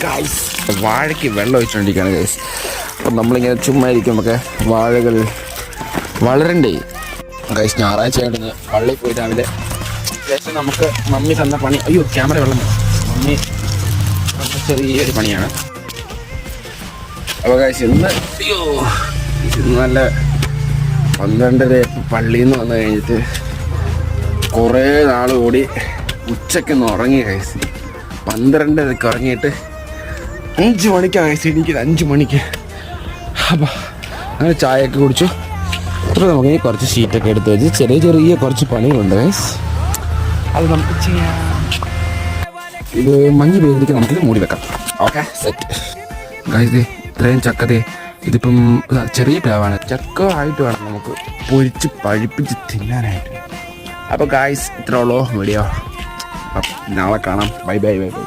Guys വാഴയ്ക്ക് വെള്ളം ഒഴിച്ചുകൊണ്ടിരിക്കുകയാണ് guys. അപ്പം നമ്മളിങ്ങനെ ചുമ്മാ ഇരിക്കുമ്പോൾ വാഴകൾ വളരണ്ടേ ഗൈസ്. ഞായറാഴ്ച ആയിട്ട് പള്ളിയിൽ പോയി രാവിലെ ശേഷം നമുക്ക് മമ്മി തന്ന പണി, അയ്യോ ക്യാമറ വെള്ളം മമ്മി തന്ന ചെറിയൊരു പണിയാണ്. അപ്പോൾ ഗൈസ് ഇന്ന് നല്ല 12:30 പള്ളിയിൽ നിന്ന് വന്നു കഴിഞ്ഞിട്ട് കുറേ നാൾ കൂടി ഉച്ചയ്ക്കൊന്ന് ഉറങ്ങി ഗൈസ്. 12:30 ഉറങ്ങിയിട്ട് 5 മണിക്കാണ് ഗൈസ് എനിക്ക് 5 മണിക്ക്. അപ്പോൾ അങ്ങനെ ചായയൊക്കെ കുടിച്ചു. അത്ര നമുക്ക് കുറച്ച് ഷീറ്റൊക്കെ എടുത്ത് വെച്ച് ചെറിയ കുറച്ച് പണികളുണ്ട് ഗൈസ്, അത് നമുക്ക് ചെയ്യാം. ഇത് മഞ്ഞ് പെയ്തിരിക്കും, നമുക്കിത് മൂടി വെക്കാം. Okay set guys. ഇത്രയും ചക്കതേ ഇതിപ്പം ചെറിയ പ്ലാവാണ്, ചക്ക ആയിട്ട് വേണം നമുക്ക് പൊരിച്ച് പഴുപ്പിച്ച് തിന്നാനായിട്ട്. അപ്പോൾ ഗൈസ് ഇത്രേ ഉള്ളൂ വീഡിയോ. അപ്പം നാളെ കാണാം. Bye bye bye bye.